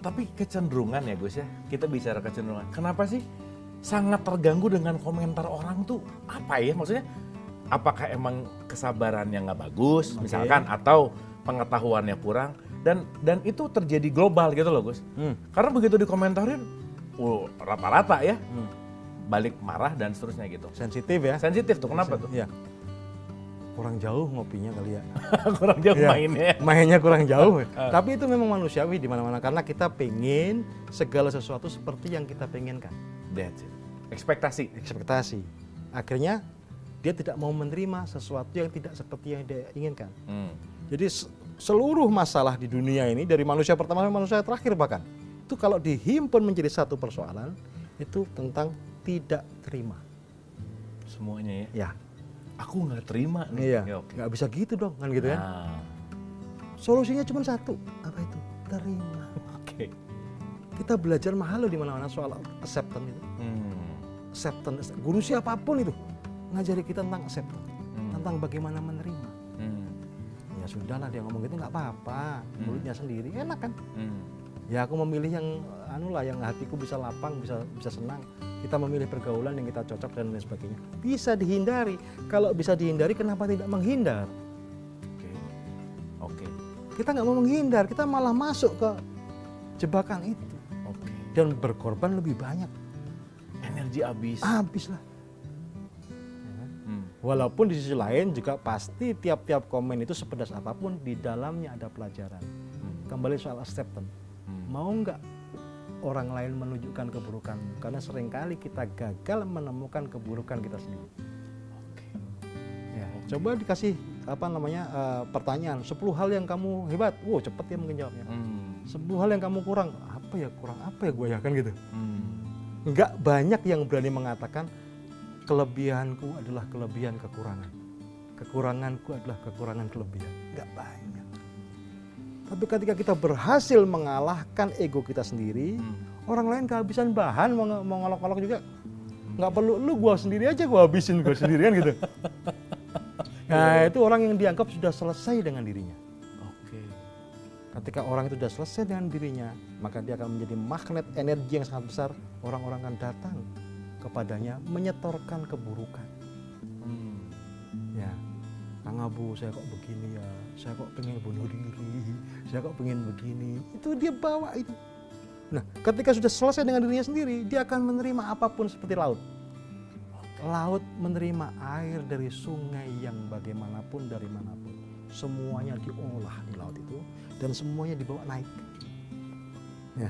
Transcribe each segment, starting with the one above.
Tapi kecenderungan ya Gus ya, kita bicara kecenderungan. Kenapa sih sangat terganggu dengan komentar orang tuh apa ya? Maksudnya apakah emang kesabarannya nggak bagus misalkan atau pengetahuannya kurang dan itu terjadi global gitu loh Gus. Karena begitu dikomentarin, rata-rata ya balik marah dan seterusnya gitu. Sensitif ya. Sensitif tuh, kenapa tuh? Iya. Kurang jauh ngopinya kali ya. Kurang jauh Iya, mainnya. Mainnya kurang jauh. Tapi itu memang manusiawi di mana-mana karena kita pengen segala sesuatu seperti yang kita pengenkan. That's it. Ekspektasi. Ekspektasi. Akhirnya dia tidak mau menerima sesuatu yang tidak seperti yang dia inginkan. Jadi seluruh masalah di dunia ini dari manusia pertama sampai manusia terakhir bahkan itu kalau dihimpun menjadi satu persoalan itu tentang tidak terima. Semuanya ya. Ya. Aku nggak terima nih. Iya. Ya, oke. Nggak bisa gitu dong kan gitu kan. Nah, Solusinya cuma satu. Apa itu? Terima. oke. Kita belajar mahal loh di mana-mana soal acceptance itu. Acceptance. Guru siapapun itu ngajari kita tentang acceptance, tentang bagaimana menerima. Ya sudahlah dia ngomong gitu nggak apa-apa, mulutnya sendiri enak kan. Ya aku memilih yang yang hatiku bisa lapang, bisa senang. Kita memilih pergaulan yang kita cocok dan lain sebagainya. Bisa dihindari. Kalau bisa dihindari, kenapa tidak menghindar? Oke. Kita nggak mau menghindar, kita malah masuk ke jebakan itu Oke. dan berkorban lebih banyak. Energi habis. Habis lah. Walaupun di sisi lain juga pasti tiap-tiap komen itu sepedas apapun di dalamnya ada pelajaran. Kembali soal acceptance. Mau nggak orang lain menunjukkan keburukan? Karena seringkali kita gagal menemukan keburukan kita sendiri. Ya, coba dikasih pertanyaan 10 hal yang kamu hebat. Wow, cepet ya mungkin jawabnya. 10 hal yang kamu kurang apa ya gue ya kan gitu. Nggak banyak yang berani mengatakan kelebihanku adalah kelebihan kekurangan. Kekuranganku adalah kekurangan kelebihan. Nggak banyak. Tapi ketika kita berhasil mengalahkan ego kita sendiri, orang lain kehabisan bahan mau ngolok-ngolok juga. Nggak perlu lu, gua sendiri aja gua habisin gua sendirian gitu. Nah itu orang yang dianggap sudah selesai dengan dirinya. Oke. Ketika orang itu sudah selesai dengan dirinya, maka dia akan menjadi magnet energi yang sangat besar. Orang-orang akan datang kepadanya menyetorkan keburukan. Ya, Kang Abu, saya kok begini ya, saya kok pengen bunuh diri, saya kok pengen begini. Itu dia bawa itu. Nah, ketika sudah selesai dengan dirinya sendiri, dia akan menerima apapun seperti laut. Laut menerima air dari sungai yang bagaimanapun dari manapun. Semuanya diolah di laut itu dan semuanya dibawa naik. Ya,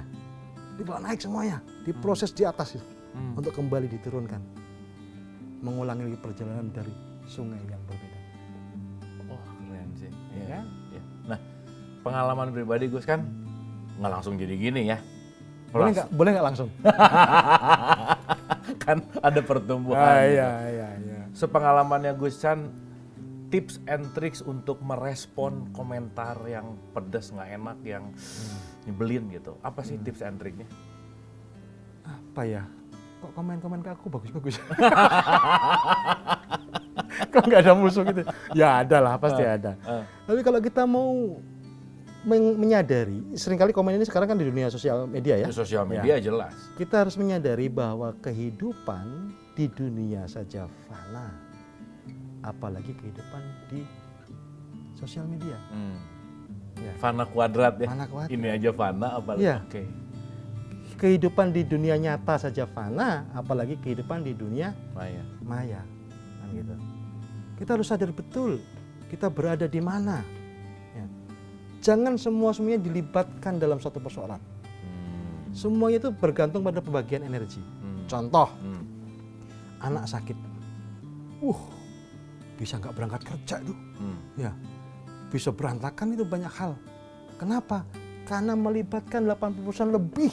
dibawa naik semuanya, diproses di atas itu. Untuk kembali diturunkan, mengulangi lagi perjalanan dari sungai yang berbeda. Wah keren sih. Ya kan? Ya. Nah pengalaman pribadi Gus kan nggak langsung jadi gini ya. Boleh nggak langsung? Kan ada pertumbuhan. Iya. Sepengalamannya Gus Chan, tips and tricks untuk merespon komentar yang pedas nggak enak, yang nyebelin gitu. Apa sih tips and triknya? Apa ya? Kok komen-komen ke aku bagus-bagus? Kok nggak ada musuh gitu? Ya ada lah, pasti ada. Tapi kalau kita mau menyadari, seringkali komen ini sekarang kan di dunia sosial media ya. Di sosial media jelas. Kita harus menyadari bahwa kehidupan di dunia saja fana, apalagi kehidupan di sosial media. Ya. Fana kuadrat ya. Fana kuadrat. Ini aja fana apalagi. Ya. Oke. Kehidupan di dunia nyata saja fana, apalagi kehidupan di dunia maya. Kan gitu. Kita harus sadar betul kita berada di mana. Ya. Jangan semuanya dilibatkan dalam satu persoalan. Semuanya itu bergantung pada pembagian energi. Contoh, anak sakit. Bisa nggak berangkat kerja tuh. Ya. Bisa berantakan itu banyak hal. Kenapa? Karena melibatkan 80% lebih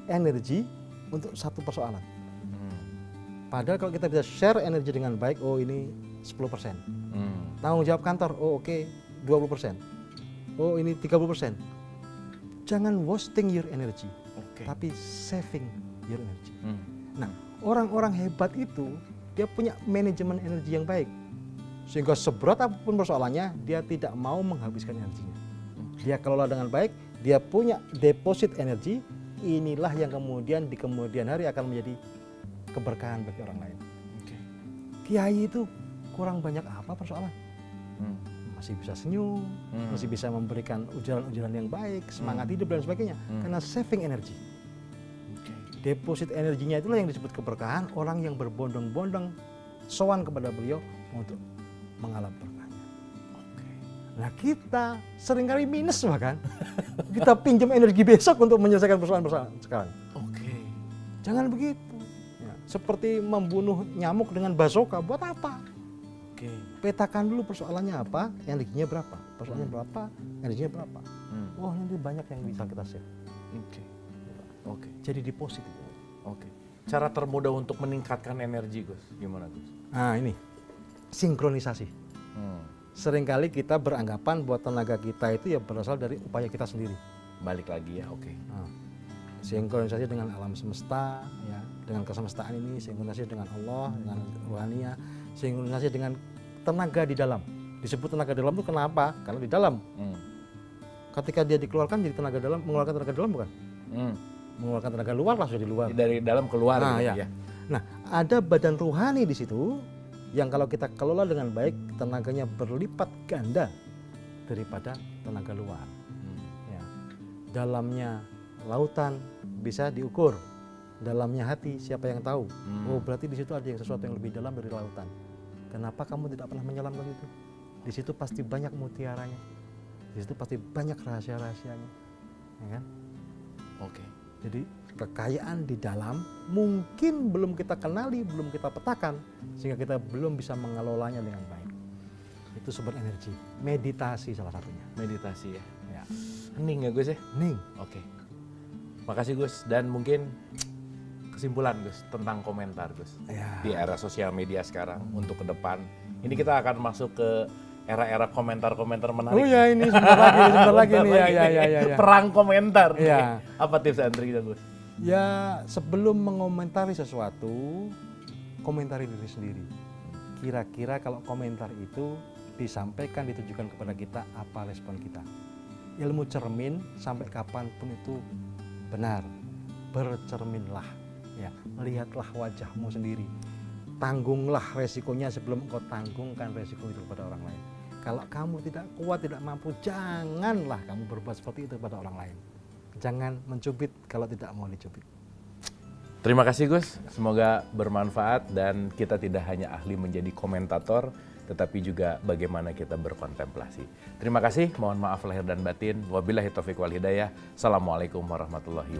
energi untuk satu persoalan. Padahal kalau kita bisa share energi dengan baik, oh ini 10%. Tanggung jawab kantor, oh oke, 20%. Oh ini 30%. Jangan wasting your energy, tapi saving your energy. Nah, orang-orang hebat itu, dia punya manajemen energi yang baik. Sehingga seberat apapun persoalannya, dia tidak mau menghabiskan energinya. Dia kelola dengan baik, dia punya deposit energi, inilah yang kemudian di kemudian hari akan menjadi keberkahan bagi orang lain. Kiai itu kurang banyak apa persoalan? Masih bisa senyum, masih bisa memberikan ujaran-ujaran yang baik, semangat hidup dan sebagainya, karena saving energi. Deposit energinya itulah yang disebut keberkahan, orang yang berbondong-bondong sowan kepada beliau untuk mengalami berkahnya. Nah kita seringkali minus bahkan, kita pinjam energi besok untuk menyelesaikan persoalan-persoalan sekarang. Jangan begitu. Ya, seperti membunuh nyamuk dengan bazoka, buat apa? Petakan dulu persoalannya apa, energinya berapa, persoalannya berapa, energinya berapa. Oh nanti banyak yang bisa kita save. Jadi deposit itu. Cara termudah untuk meningkatkan energi, Gus, gimana, Gus? Nah ini, sinkronisasi. Seringkali kita beranggapan bahwa tenaga kita itu ya berasal dari upaya kita sendiri. Balik lagi ya, Nah, sinkronisasi dengan alam semesta, ya, dengan kesemestaan ini, sinkronisasi dengan Allah, dengan rohania, sinkronisasi dengan tenaga di dalam. Disebut tenaga dalam itu kenapa? Karena di dalam. Ketika dia dikeluarkan jadi tenaga dalam, mengeluarkan tenaga dalam bukan? Mengeluarkan tenaga luar lah, sudah di luar. Dari dalam keluar. Nah, gitu, ya. Nah, ada badan ruhani di situ yang kalau kita kelola dengan baik, tenaganya berlipat ganda daripada tenaga luar. Ya. Dalamnya lautan bisa diukur, dalamnya hati siapa yang tahu. Oh berarti di situ ada yang sesuatu yang lebih dalam dari lautan. Kenapa kamu tidak pernah menyelam ke situ? Di situ pasti banyak mutiaranya, di situ pasti banyak rahasia-rahasianya, ya kan? Jadi kekayaan di dalam mungkin belum kita kenali, belum kita petakan, sehingga kita belum bisa mengelolanya dengan baik. Itu sumber energi. Meditasi salah satunya. Meditasi ya. Ya. Hening ya, Gus ya? Hening. Makasih, Gus. Dan mungkin kesimpulan, Gus, tentang komentar, Gus. Ya. Di era sosial media sekarang untuk ke depan. Ini kita akan masuk ke era-era komentar-komentar menarik. Oh ya, ini sebentar lagi nih. Ya. Perang komentar. Ya. Apa tips dan triknya, Gus? Ya, sebelum mengomentari sesuatu, komentari diri sendiri. Kira-kira kalau komentar itu disampaikan, ditujukan kepada kita, apa respon kita? Ilmu cermin sampai kapanpun itu benar. Bercerminlah, ya, lihatlah wajahmu sendiri. Tanggunglah resikonya sebelum engkau tanggungkan resiko itu kepada orang lain. Kalau kamu tidak kuat, tidak mampu, janganlah kamu berbuat seperti itu kepada orang lain. Jangan mencubit kalau tidak mau dicubit. Terima kasih, Gus. Semoga bermanfaat dan kita tidak hanya ahli menjadi komentator, tetapi juga bagaimana kita berkontemplasi. Terima kasih, mohon maaf lahir dan batin. Wabillahi taufiq wal hidayah. Assalamualaikum warahmatullahi wabarakatuh.